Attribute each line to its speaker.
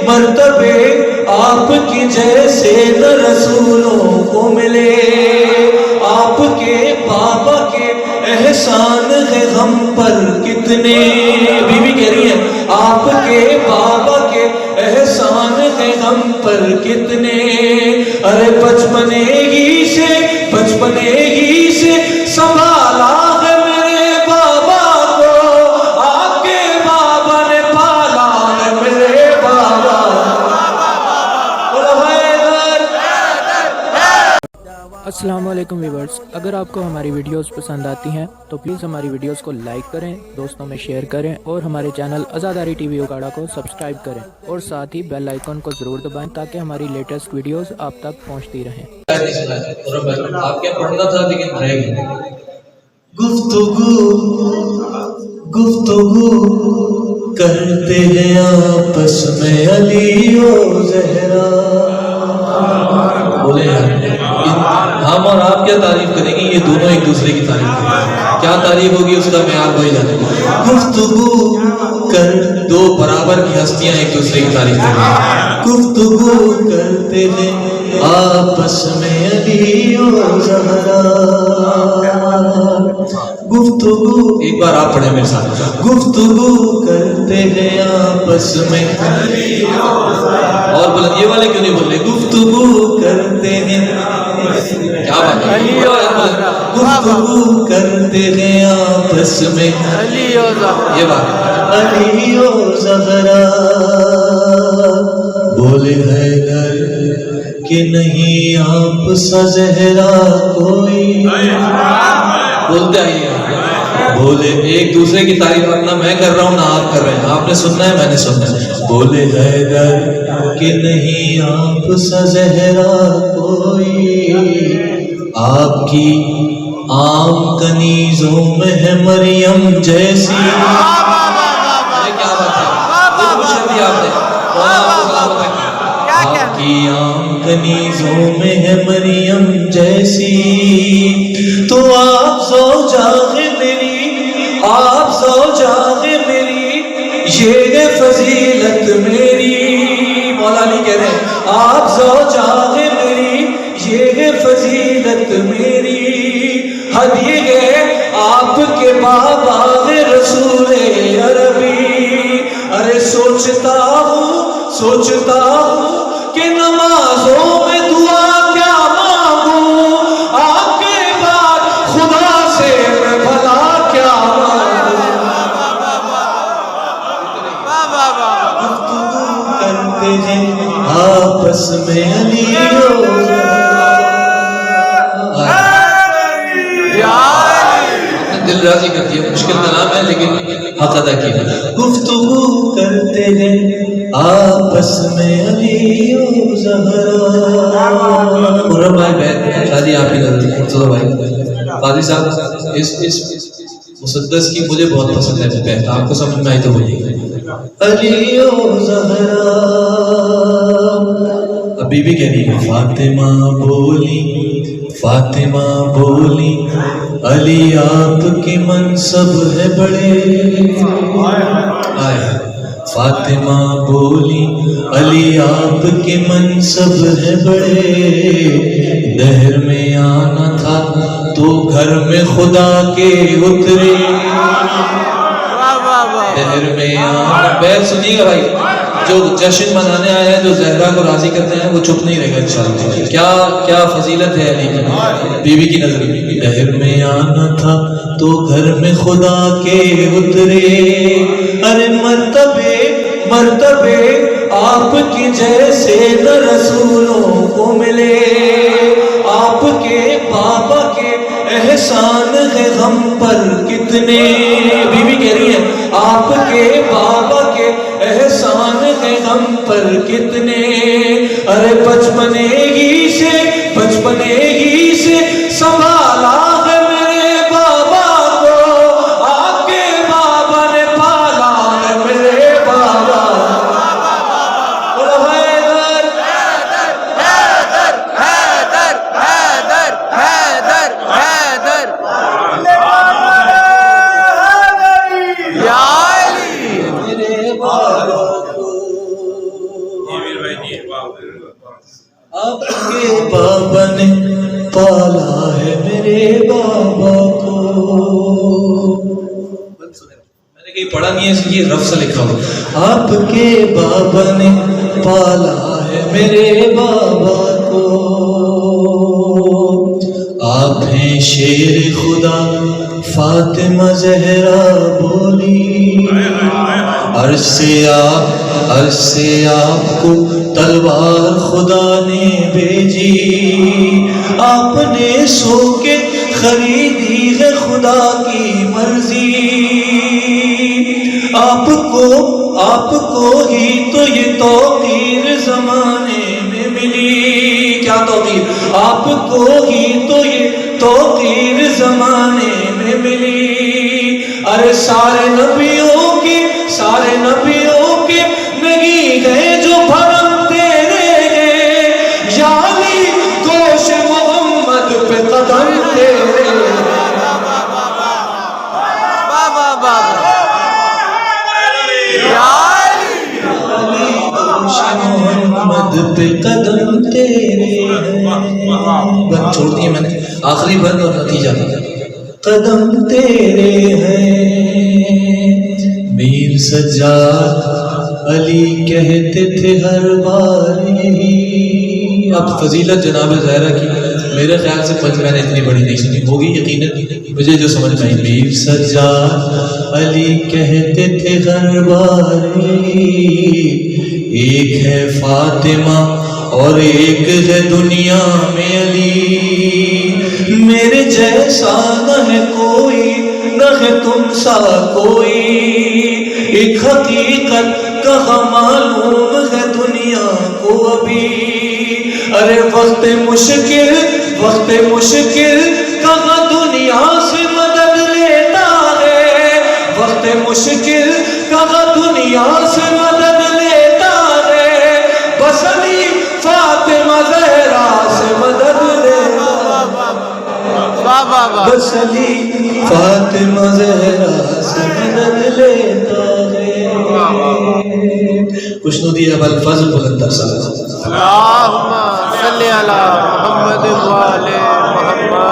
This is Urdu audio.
Speaker 1: مرتبے آپ کی جیسے نہ رسولوں کو ملے. آپ کے بابا کے احسان ہے ہم پر کتنے. بیوی کہہ رہی ہے آپ کے بابا کے احسان ہے ہم پر کتنے. ارے بچپنے ہی سے سنبھالا ہے میرے بابا کو. آپ کے بابا نے پالا ہے میرے بابا.
Speaker 2: السلام علیکم ویورز، اگر آپ کو ہماری ویڈیوز پسند آتی ہیں تو پلیز ہماری ویڈیوز کو لائک کریں، دوستوں میں شیئر کریں اور ہمارے چینل عزاداری ٹی وی اکاڑا کو سبسکرائب کریں اور ساتھ ہی بیل آئیکن کو ضرور دبائیں تاکہ ہماری لیٹسٹ ویڈیوز آپ تک پہنچتی رہیں.
Speaker 1: آپ کیا پڑھنا تھا لیکن رہ گئی. گفتگو کرتے ہیں آپس میں علی و زہرا. بولے ہم اور آپ کیا تعریف کریں گے، یہ دونوں ایک دوسرے کی تعریف کریں گے. کیا تعریف ہوگی اس کا میں آپ وہی جانیں گے. گفتگو کر دو برابر کی ہستیاں ایک دوسرے کی تعریف کریں گے. گفتگو کرتے ہیں آپس میں علی و زہرا. گفتگو ایک بار آپ پڑھیں میرے ساتھ. گفتگو کرتے ہیں آپس میں اور بلند یہ والے کیوں نہیں بول رہے. گفتگو کرتے ہیں کیا بات ہے. گفتگو کرتے ہیں آپس میں یہ بات علی و زہرا. بولے حیدر کہ نہیں آپ سا زہرا کوئی. بولتے آئیے. بولے ایک دوسرے کی تعریف کرنا میں کر رہا ہوں نہ آپ کر رہے ہیں. آپ نے سننا ہے میں نے سننا ہے. بولے حیدر کہ نہیں آپ سا زہرا کوئی. آپ کی عام کنیزوں میں ہے مریم جیسی. کیا بات ہے. آپ کی عام کنیزوں میں ہے مریم جیسی. تو آپ زوجہ میری یہ ہے فضیلت میری. مولا علی کہہ رہے ہیں آپ زوجہ میری یہ ہے فضیلت میری. ہدیہ ہے آپ کے بابا رسول عربی. ارے سوچتا ہوں کہ نمازوں میں دعا کیا مانگوں. آپ کے بعد خدا سے میں بھلا کیا مانگوں. گفتگو کرتے ہیں آپس میں علی و دل راضی کر دیا. مشکل کلام ہے لیکن حق ادا کیا. گفتگو کرتے ہیں آپس میں علی و زہرا. قرب بھائی بہن شادی آپ ہی کرتی ہے. مرتضی بھائی قاضی صاحب اس مسدس کی مجھے بہت پسند ہے بہن. آپ کو سمجھ میں آئی تو بولیے علی و زہرا. ابھی بھی کہہ رہی ہے فاطمہ بولی علی آپ کے منصب ہے بڑے. فاطمہ بولی علی آپ کے منصب ہے بڑے. دہر میں آنا تھا تو گھر میں خدا کے اترے. دہر میں آنا بیت سنیے گا بھائی. جو جشن منانے آئے ہیں جو زہرا کو راضی کرتے ہیں وہ چپ نہیں رہے گا انشاءاللہ. کیا فضیلت ہے علی کی بیوی کی نظر. دہر میں آنا تھا تو گھر میں خدا کے اترے. ارے مرتبے آپ کی جیسے نہ رسولوں کو ملے. آپ کے بابا کے احسان ہے ہم پر کتنے. بیوی کہہ رہی ہے آپ کے بابا کے احسان ہے ہم پر کتنے. ارے بچپنے ہی سے سنبھالا ہے میرے بابا کو. آپ کے بابا نے پالا ہے میرے بابا. آپ کے بابا نے پالا ہے میرے بابا کو. میں نے کہیں پڑھا نہیں ہے اس لیے رف سے لکھا ہو. آپ کے بابا نے پالا ہے میرے بابا کو. آپ ہیں شیر خدا فاطمہ زہرا بولی. عرش سے آپ کو تلوار خدا نے بھیجی. آپ نے سو کے خریدی ہے خدا کی مرضی. آپ کو ہی تو یہ توقیر زمانے میں ملی. کیا توقیر؟ آپ کو ہی تو یہ توقیر زمانے میں ملی. ارے سارے نبیوں کے نہیں گئے جو بھرم تیرے ہیں. یا علی گوش محمد پہ قدم تیرے. محمد پہ قدم تیرے بند چھوڑ دیے میں نے. آخری بند اور نتیجہ. قدم تیرے ہیں. میر سجاد علی کہتے تھے ہر بار یہی. اب فضیلت جناب زہرا کی میرے خیال سے پنج میں نے اتنی بڑی نہیں سنی ہوگی یقیناً مجھے جو سمجھ میں آئی. میر سجاد علی کہتے تھے ہر بار ایک ہے فاطمہ اور ایک ہے دنیا میں علی. میرے جیسا نہ ہے کوئی نہ ہے تم سا کوئی. ایک حقیقت کہاں معلوم ہے دنیا کو ابھی. ارے وقت مشکل کہاں دنیا سے مدد لیتا ہے. وقت مشکل کہاں دنیا سے مدد لیتا ہے. بس علی فاطمہ زہرا سے مدد لیتا ہے. بس علی فاطمہ زہرا سے مدد لیتا ہے. خوشنودی اب الفضل بلند صلی اللہ
Speaker 3: اللہم صلی علی محمد و آل محمد.